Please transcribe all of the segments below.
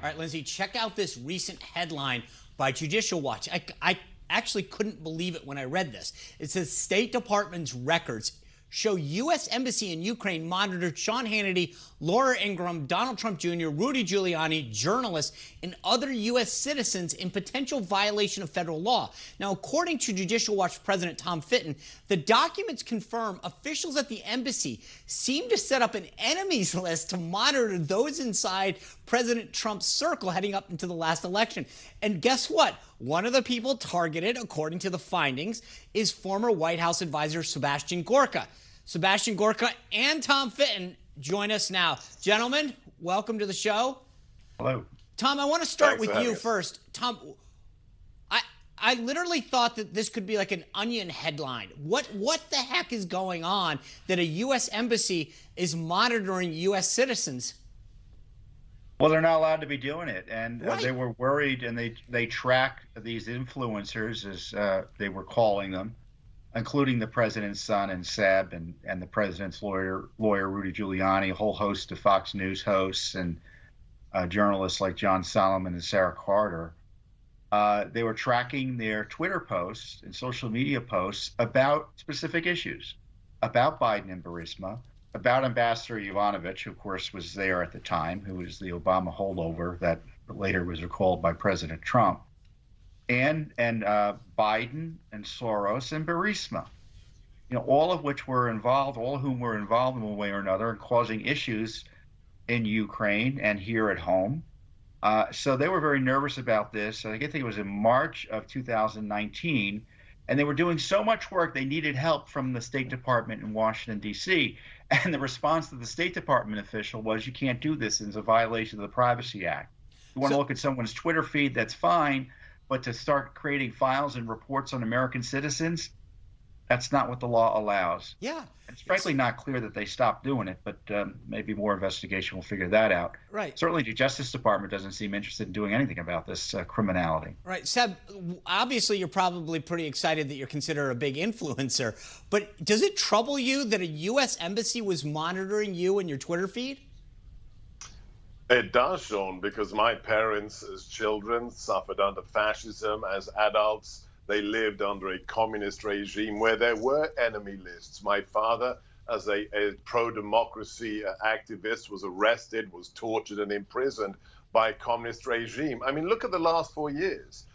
All right, Lyndsay, check out this recent headline by Judicial Watch. I actually couldn't believe it when I read this. It says State Department's records show U.S. Embassy in Ukraine monitored Sean Hannity, Laura Ingraham, Donald Trump Jr., Rudy Giuliani, journalists, and other U.S. citizens in potential violation of federal law. Now, according to Judicial Watch President Tom Fitton, the documents confirm officials at the embassy seem to set up an enemies list to monitor those inside President Trump's circle heading up into the last election. And guess what? One of the people targeted, according to the findings, is former White House advisor Sebastian Gorka. Sebastian Gorka and Tom Fitton join us now. Gentlemen, welcome to the show. Hello. Tom, I want to start with you first. Tom, I literally thought that this could be like an Onion headline. What the heck is going on that a U.S. embassy is monitoring U.S. citizens? Well, they're not allowed to be doing it, and Right. They were worried, and they track these influencers, as they were calling them, including the president's son and Seb, and the president's lawyer Rudy Giuliani, a whole host of Fox News hosts, and journalists like John Solomon and Sarah Carter. They were tracking their Twitter posts and social media posts about specific issues, about Biden and Burisma, about Ambassador Yovanovitch, who, of course, was there at the time, who was the Obama holdover that later was recalled by President Trump, and Biden and Soros and Burisma, all of which were involved, all of whom were involved in one way or another in causing issues in Ukraine and here at home. So they were very nervous about this. I think it was in March of 2019, and they were doing so much work they needed help from the State Department in Washington, D.C., and the response to the State Department official was, you can't do this. It's a violation of the Privacy Act. You want to look at someone's Twitter feed, that's fine, but to start creating files and reports on American citizens, that's not what the law allows. Yeah. It's frankly not clear that they stopped doing it, but maybe more investigation will figure that out. Right. Certainly the Justice Department doesn't seem interested in doing anything about this criminality. Right. Seb, obviously you're probably pretty excited that you're considered a big influencer, but does it trouble you that a U.S. embassy was monitoring you and your Twitter feed? It does, Sean, because my parents as children suffered under fascism. As adults, they lived under a communist regime where there were enemy lists. My father, as a pro-democracy activist, was arrested, was tortured and imprisoned by a communist regime. I mean, look at the last 4 years.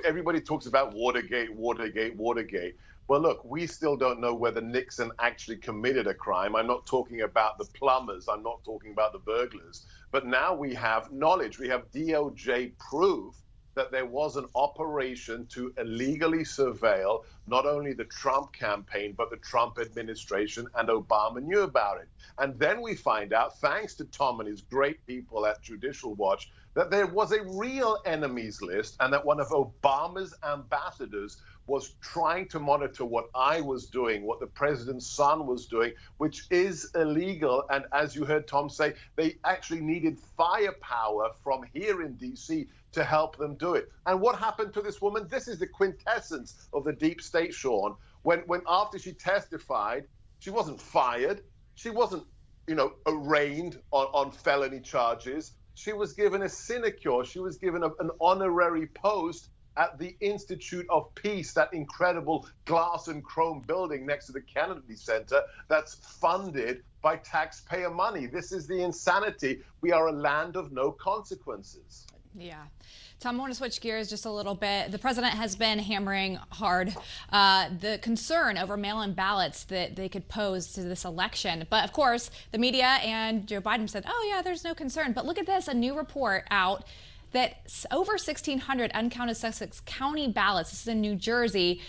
Everybody talks about Watergate, Watergate, Watergate. Well, look, we still don't know whether Nixon actually committed a crime. I'm not talking about the plumbers. I'm not talking about the burglars. But now we have knowledge. We have DOJ proof that there was an operation to illegally surveil not only the Trump campaign, but the Trump administration, and Obama knew about it. And then we find out, thanks to Tom and his great people at Judicial Watch, that there was a real enemies list, and that one of Obama's ambassadors was trying to monitor what I was doing, what the president's son was doing, which is illegal. And as you heard Tom say, they actually needed firepower from here in D.C. to help them do it. And what happened to this woman? This is the quintessence of the deep state, Sean. When after she testified, she wasn't fired. She wasn't, arraigned on felony charges. She was given a sinecure. She was given an honorary post at the Institute of Peace, that incredible glass and chrome building next to the Kennedy Center that's funded by taxpayer money. This is the insanity. We are a land of no consequences. Yeah. Tom, I want to switch gears just a little bit. The president has been hammering hard the concern over mail-in ballots that they could pose to this election. But of course, the media and Joe Biden said, oh yeah, there's no concern. But look at this, a new report out that over 1,600 uncounted Sussex County ballots, this is in New Jersey,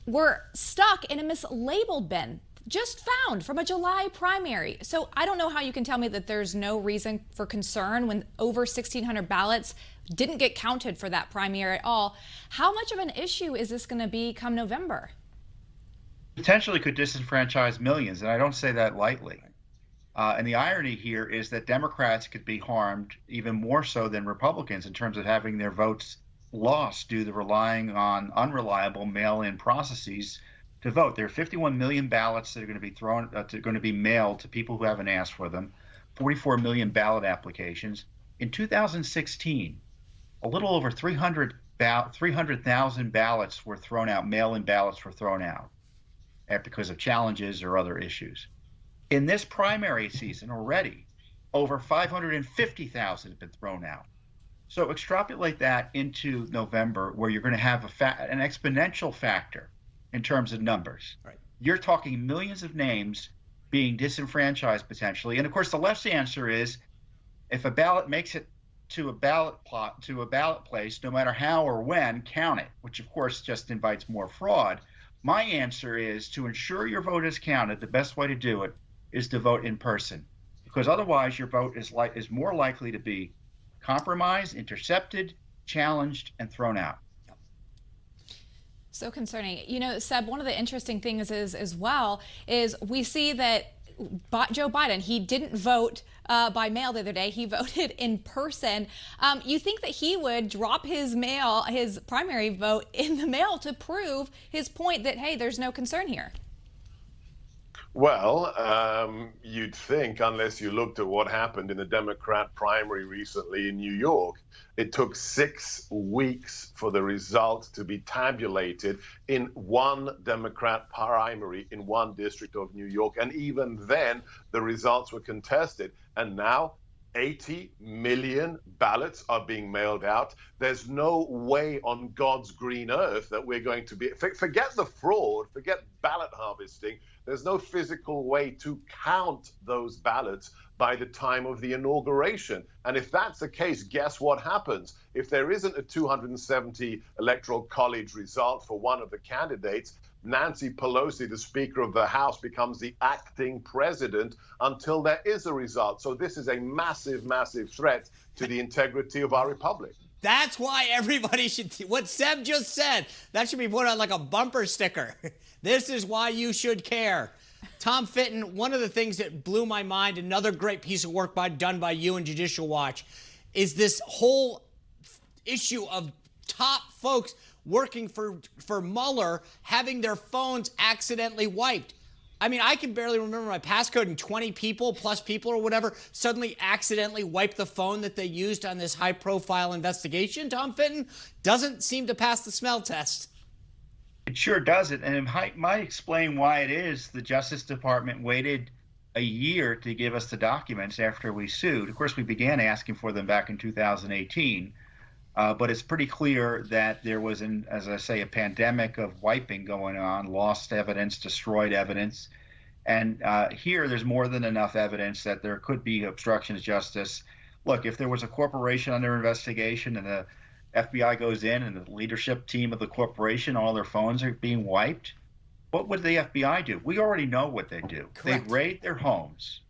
were stuck in a mislabeled bin, just found from a July primary. So I don't know how you can tell me that there's no reason for concern when over 1,600 ballots didn't get counted for that primary at all. How much of an issue is this going to be come November? Potentially could disenfranchise millions, and I don't say that lightly. And the irony here is that Democrats could be harmed even more so than Republicans in terms of having their votes lost due to relying on unreliable mail-in processes to vote. There are 51 million ballots that are going to be mailed to people who haven't asked for them, 44 million ballot applications. In 2016, a little over 300,000 ballots were thrown out, mail-in ballots were thrown out because of challenges or other issues. In this primary season already, over 550,000 have been thrown out. So extrapolate that into November, where you're going to have an exponential factor in terms of numbers. Right. You're talking millions of names being disenfranchised potentially. And of course, the left's answer is, if a ballot makes it to a ballot place, no matter how or when, count it, which of course just invites more fraud. My answer is, to ensure your vote is counted, the best way to do it is to vote in person, because otherwise your vote is more likely to be compromised, intercepted, challenged, and thrown out. So concerning. You know, Seb, one of the interesting things is, as well, is we see that Joe Biden, he didn't vote by mail the other day. He voted in person. You think that he would drop his primary vote in the mail to prove his point that, hey, there's no concern here? Well, you'd think, unless you looked at what happened in the Democrat primary recently in New York. It took 6 weeks for the results to be tabulated in one Democrat primary in one district of New York. And even then, the results were contested. And now 80 million ballots are being mailed out. There's no way on God's green earth that we're going to be, forget the fraud, forget ballot harvesting. There's no physical way to count those ballots by the time of the inauguration. And if that's the case, guess what happens? If there isn't a 270 electoral college result for one of the candidates, Nancy Pelosi, the Speaker of the House, becomes the acting president until there is a result. So this is a massive, massive threat to the integrity of our republic. That's why everybody should, what Seb just said, that should be put on like a bumper sticker. This is why you should care. Tom Fitton, one of the things that blew my mind, another great piece of work done by you and Judicial Watch, is this whole issue of top folks working for Mueller having their phones accidentally wiped. I mean, I can barely remember my passcode, and 20 people plus people or whatever suddenly accidentally wiped the phone that they used on this high-profile investigation. Tom Fitton doesn't seem to pass the smell test. It sure doesn't, and it might explain why it is the Justice Department waited a year to give us the documents after we sued. Of course, we began asking for them back in 2018, but it's pretty clear that there was, as I say, a pandemic of wiping going on, lost evidence, destroyed evidence, and here there's more than enough evidence that there could be obstruction of justice. Look, if there was a corporation under investigation and the FBI goes in and the leadership team of the corporation, all their phones are being wiped, what would the FBI do? We already know what they do. Correct. They raid their homes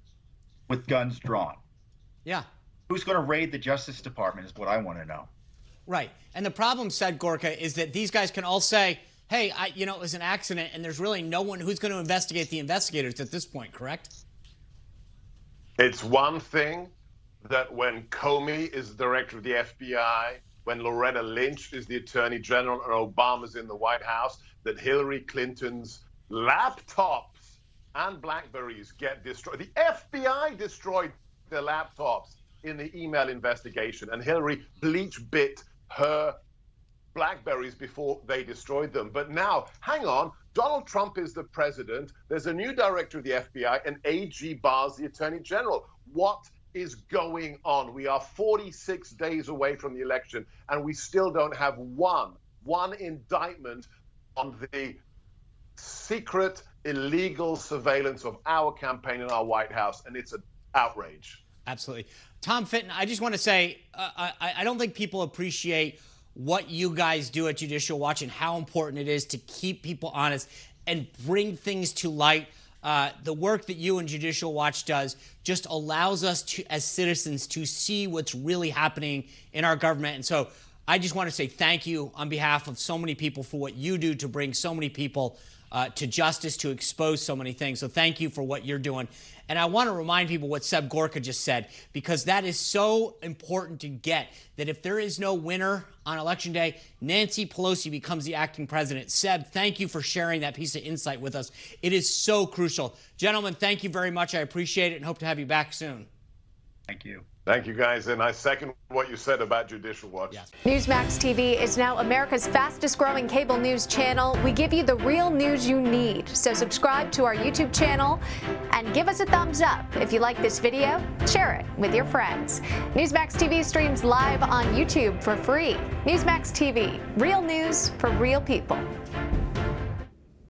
with guns drawn. Yeah. Who's going to raid the Justice Department is what I want to know. Right. And the problem, said Gorka, is that these guys can all say, hey, it was an accident, and there's really no one who's going to investigate the investigators at this point, correct? It's one thing that when Comey is the director of the FBI, when Loretta Lynch is the Attorney General and Obama's in the White House, that Hillary Clinton's laptops and BlackBerries get destroyed. The FBI destroyed their laptops in the email investigation, and Hillary bleach-bit her BlackBerries before they destroyed them. But now, hang on, Donald Trump is the president. There's a new director of the FBI, and A.G. Barr's the Attorney General. What is going on? We are 46 days away from the election, and we still don't have one indictment on the secret, illegal surveillance of our campaign in our White House, and it's an outrage. Absolutely. Tom Fitton, I just want to say, I don't think people appreciate what you guys do at Judicial Watch and how important it is to keep people honest and bring things to light. The work that you and Judicial Watch does just allows us to, as citizens, to see what's really happening in our government. And so I just want to say thank you on behalf of so many people for what you do to bring so many people to justice, to expose so many things. So thank you for what you're doing. And I want to remind people what Seb Gorka just said, because that is so important to get, that if there is no winner on Election Day, Nancy Pelosi becomes the acting president. Seb, thank you for sharing that piece of insight with us. It is so crucial. Gentlemen, thank you very much. I appreciate it and hope to have you back soon. Thank you. Thank you, guys. And I second what you said about Judicial Watch. Yes. Newsmax TV is now America's fastest growing cable news channel. We give you the real news you need. So subscribe to our YouTube channel and give us a thumbs up. If you like this video, share it with your friends. Newsmax TV streams live on YouTube for free. Newsmax TV, real news for real people.